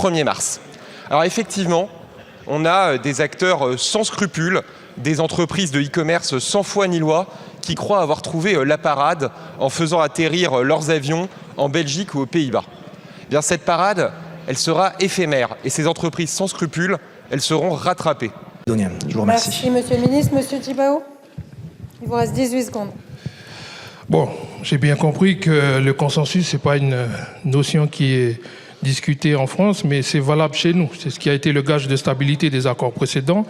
1er mars. Alors effectivement, on a des acteurs sans scrupules, des entreprises de e-commerce sans foi ni loi, qui croient avoir trouvé la parade en faisant atterrir leurs avions en Belgique ou aux Pays-Bas. Eh bien, cette parade, elle sera éphémère et ces entreprises sans scrupules, elles seront rattrapées. Je vous remercie. Merci, Monsieur le Ministre. Monsieur Djibaou, il vous reste 18 secondes. Bon, j'ai bien compris que le consensus, ce n'est pas une notion qui est discutée en France, mais c'est valable chez nous. C'est ce qui a été le gage de stabilité des accords précédents.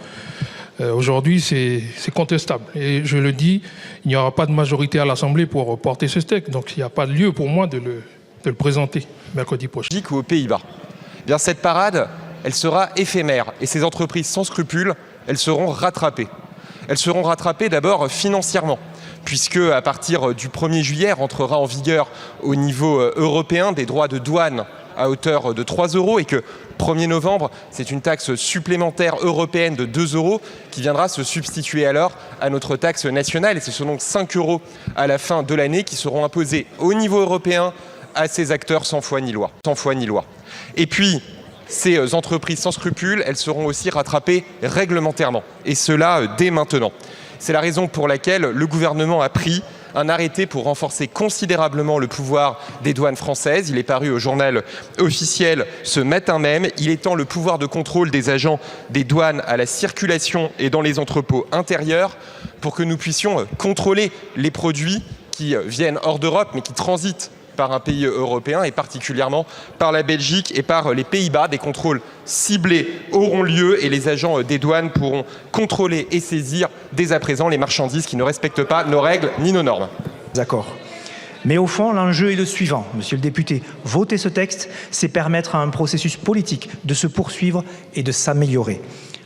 Aujourd'hui, c'est contestable. Et je le dis, il n'y aura pas de majorité à l'Assemblée pour porter ce texte. Donc, il n'y a pas de lieu pour moi de le présenter mercredi prochain. Ou aux Pays-Bas. Eh bien, cette parade, elle sera éphémère. Et ces entreprises sans scrupules, elles seront rattrapées. Elles seront rattrapées d'abord financièrement, puisque à partir du 1er juillet rentrera en vigueur au niveau européen des droits de douane à hauteur de 3 € et que 1er novembre, c'est une taxe supplémentaire européenne de 2 € qui viendra se substituer alors à notre taxe nationale. Et ce sont donc 5 € à la fin de l'année qui seront imposés au niveau européen à ces acteurs sans foi ni loi. Et puis, ces entreprises sans scrupules, elles seront aussi rattrapées réglementairement, et cela dès maintenant. C'est la raison pour laquelle le gouvernement a pris un arrêté pour renforcer considérablement le pouvoir des douanes françaises. Il est paru au journal officiel ce matin même. Il étend le pouvoir de contrôle des agents des douanes à la circulation et dans les entrepôts intérieurs pour que nous puissions contrôler les produits qui viennent hors d'Europe mais qui transitent par un pays européen et particulièrement par la Belgique et par les Pays-Bas. Des contrôles ciblés auront lieu et les agents des douanes pourront contrôler et saisir dès à présent les marchandises qui ne respectent pas nos règles ni nos normes. D'accord. Mais au fond, l'enjeu est le suivant, monsieur le député. Voter ce texte, c'est permettre à un processus politique de se poursuivre et de s'améliorer.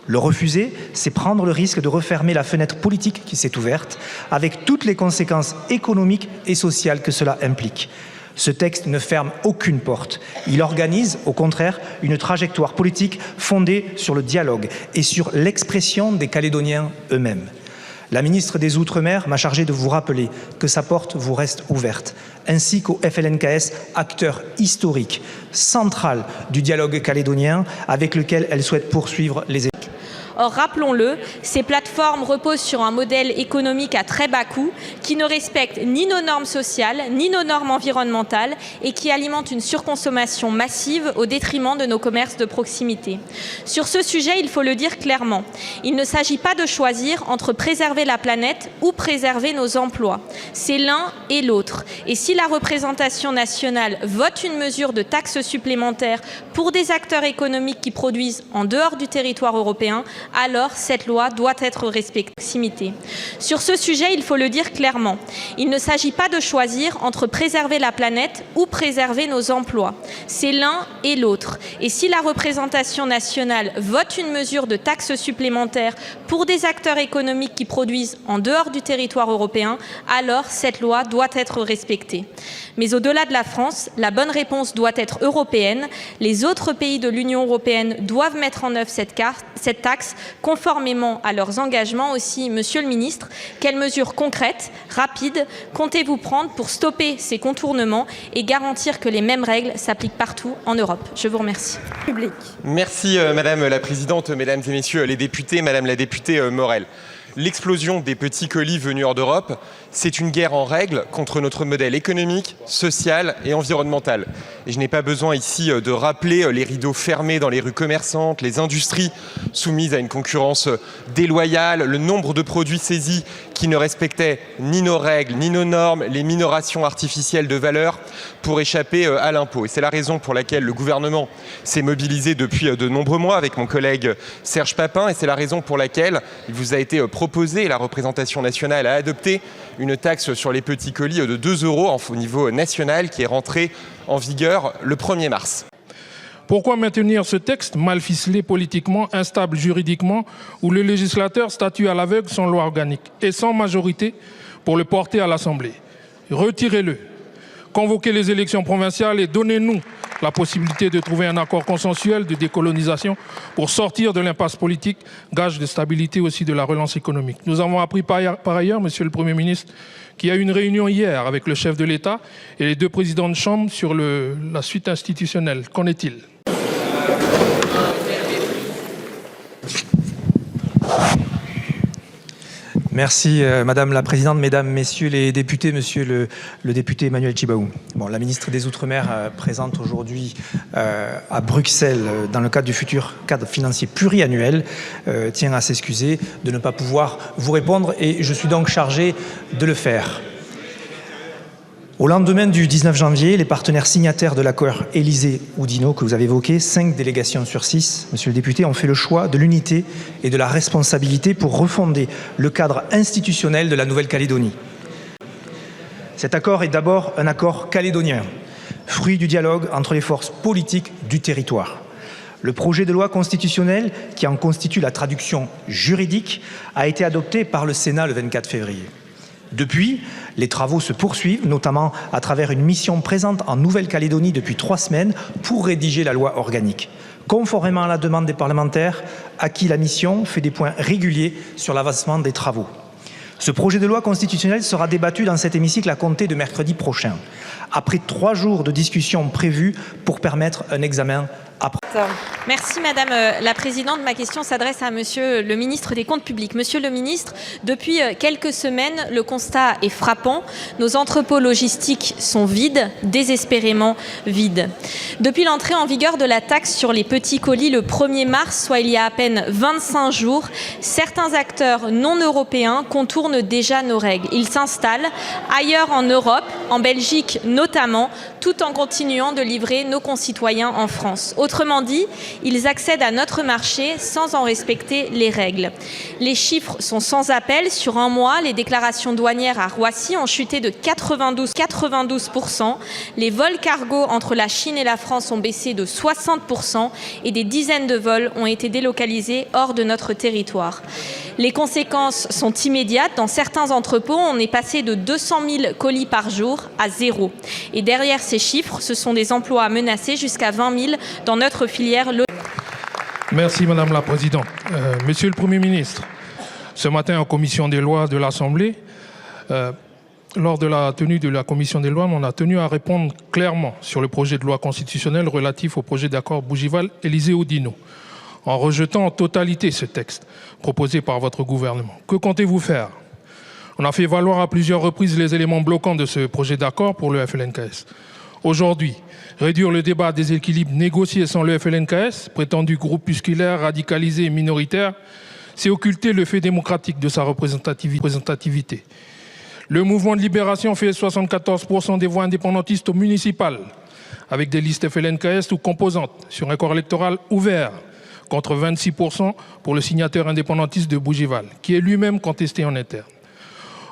Le refuser, c'est prendre le risque de refermer la fenêtre politique qui s'est ouverte, avec toutes les conséquences économiques et sociales que cela implique. Ce texte ne ferme aucune porte. Il organise, au contraire, une trajectoire politique fondée sur le dialogue et sur l'expression des Calédoniens eux-mêmes. La ministre des Outre-mer m'a chargé de vous rappeler que sa porte vous reste ouverte, ainsi qu'au FLNKS, acteur historique, central du dialogue calédonien avec lequel elle souhaite poursuivre les échanges. Or, rappelons-le, ces plateformes reposent sur un modèle économique à très bas coût qui ne respecte ni nos normes sociales, ni nos normes environnementales et qui alimente une surconsommation massive au détriment de nos commerces de proximité. Sur ce sujet, il faut le dire clairement, il ne s'agit pas de choisir entre préserver la planète ou préserver nos emplois. C'est l'un et l'autre. Et si la représentation nationale vote une mesure de taxe supplémentaire pour des acteurs économiques qui produisent en dehors du territoire européen, alors cette loi doit être respectée. Sur ce sujet, il faut le dire clairement, il ne s'agit pas de choisir entre préserver la planète ou préserver nos emplois. C'est l'un et l'autre. Et si la représentation nationale vote une mesure de taxe supplémentaire pour des acteurs économiques qui produisent en dehors du territoire européen, alors cette loi doit être respectée. Mais au-delà de la France, la bonne réponse doit être européenne. Les autres pays de l'Union européenne doivent mettre en œuvre cette taxe conformément à leurs engagements aussi. Monsieur le ministre, quelles mesures concrètes, rapides, comptez-vous prendre pour stopper ces contournements et garantir que les mêmes règles s'appliquent partout en Europe? Je vous remercie. Merci Madame la Présidente, Mesdames et Messieurs les députés, Madame la députée Morel. L'explosion des petits colis venus hors d'Europe, c'est une guerre en règle contre notre modèle économique, social et environnemental. Et je n'ai pas besoin ici de rappeler les rideaux fermés dans les rues commerçantes, les industries soumises à une concurrence déloyale, le nombre de produits saisis qui ne respectaient ni nos règles, ni nos normes, les minorations artificielles de valeur pour échapper à l'impôt. Et c'est la raison pour laquelle le gouvernement s'est mobilisé depuis de nombreux mois avec mon collègue Serge Papin. Et c'est la raison pour laquelle il vous a été proposé, la représentation nationale a adopté une taxe sur les petits colis de 2 € au niveau national qui est rentrée en vigueur le 1er mars. Pourquoi maintenir ce texte mal ficelé politiquement, instable juridiquement, où le législateur statue à l'aveugle sans loi organique et sans majorité pour le porter à l'Assemblée? Retirez-le. Convoquez les élections provinciales et donnez-nous la possibilité de trouver un accord consensuel de décolonisation pour sortir de l'impasse politique, gage de stabilité aussi de la relance économique. Nous avons appris par ailleurs, Monsieur le Premier ministre, qu'il y a eu une réunion hier avec le chef de l'État et les 2 présidents de chambre sur la suite institutionnelle. Qu'en est-il ? Merci Madame la Présidente, Mesdames, Messieurs les députés, Monsieur le député Emmanuel Tjibaou. Bon, la ministre des Outre-mer présente aujourd'hui à Bruxelles, dans le cadre du futur cadre financier pluriannuel, tient à s'excuser de ne pas pouvoir vous répondre et je suis donc chargé de le faire. Au lendemain du 19 janvier, les partenaires signataires de l'accord Élysée-Oudinot que vous avez évoqué, 5 délégations sur 6, monsieur le député, ont fait le choix de l'unité et de la responsabilité pour refonder le cadre institutionnel de la Nouvelle-Calédonie. Cet accord est d'abord un accord calédonien, fruit du dialogue entre les forces politiques du territoire. Le projet de loi constitutionnelle, qui en constitue la traduction juridique, a été adopté par le Sénat le 24 février. Depuis, les travaux se poursuivent, notamment à travers une mission présente en Nouvelle-Calédonie depuis 3 semaines pour rédiger la loi organique. Conformément à la demande des parlementaires, à qui la mission fait des points réguliers sur l'avancement des travaux. Ce projet de loi constitutionnelle sera débattu dans cet hémicycle à compter de mercredi prochain, après 3 jours de discussion prévus pour permettre un examen après. Merci Madame la Présidente. Ma question s'adresse à Monsieur le Ministre des Comptes Publics. Monsieur le Ministre, depuis quelques semaines, le constat est frappant. Nos entrepôts logistiques sont vides, désespérément vides. Depuis l'entrée en vigueur de la taxe sur les petits colis le 1er mars, soit il y a à peine 25 jours, certains acteurs non européens contournent déjà nos règles. Ils s'installent ailleurs en Europe, en Belgique notamment, tout en continuant de livrer nos concitoyens en France. Autrement dit, ils accèdent à notre marché sans en respecter les règles. Les chiffres sont sans appel. Sur un mois, les déclarations douanières à Roissy ont chuté de 92%. Les vols cargo entre la Chine et la France ont baissé de 60% et des dizaines de vols ont été délocalisés hors de notre territoire. Les conséquences sont immédiates. Dans certains entrepôts, on est passé de 200 000 colis par jour à 0. Et derrière ces chiffres, ce sont des emplois menacés jusqu'à 20 000 dans notre filière. Merci Madame la Présidente. Monsieur le Premier ministre, ce matin en commission des lois de l'Assemblée, lors de la tenue de la commission des lois, on a tenu à répondre clairement sur le projet de loi constitutionnelle relatif au projet d'accord Bougival-Élysée-Oudinot, en rejetant en totalité ce texte proposé par votre gouvernement. Que comptez-vous faire? On a fait valoir à plusieurs reprises les éléments bloquants de ce projet d'accord pour le FLNKS. Aujourd'hui, réduire le débat des équilibres négociés sans le FLNKS, prétendu groupusculaire, radicalisé et minoritaire, c'est occulter le fait démocratique de sa représentativité. Le mouvement de libération fait 74% des voix indépendantistes au municipal, avec des listes FLNKS ou composantes sur un corps électoral ouvert, contre 26% pour le signataire indépendantiste de Bougival, qui est lui-même contesté en interne.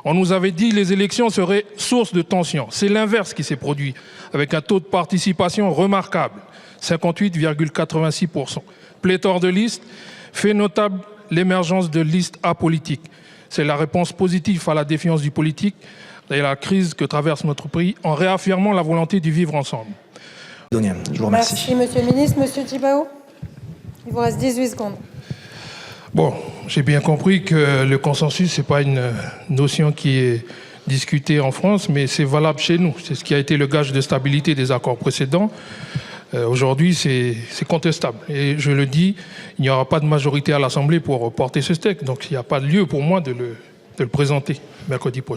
On nous avait dit que les élections seraient source de tension. C'est l'inverse qui s'est produit, avec un taux de participation remarquable, 58,86%. Pléthore de listes, fait notable l'émergence de listes apolitiques. C'est la réponse positive à la défiance du politique et à la crise que traverse notre pays, en réaffirmant la volonté du vivre ensemble. Je vous remercie. Merci Monsieur le Ministre. Monsieur Tjibaou, il vous reste 18 secondes. Bon, j'ai bien compris que le consensus, ce n'est pas une notion qui est discutée en France, mais c'est valable chez nous. C'est ce qui a été le gage de stabilité des accords précédents. Aujourd'hui, c'est contestable. Et je le dis, il n'y aura pas de majorité à l'Assemblée pour porter ce texte. Donc, il n'y a pas de lieu pour moi de le présenter mercredi prochain.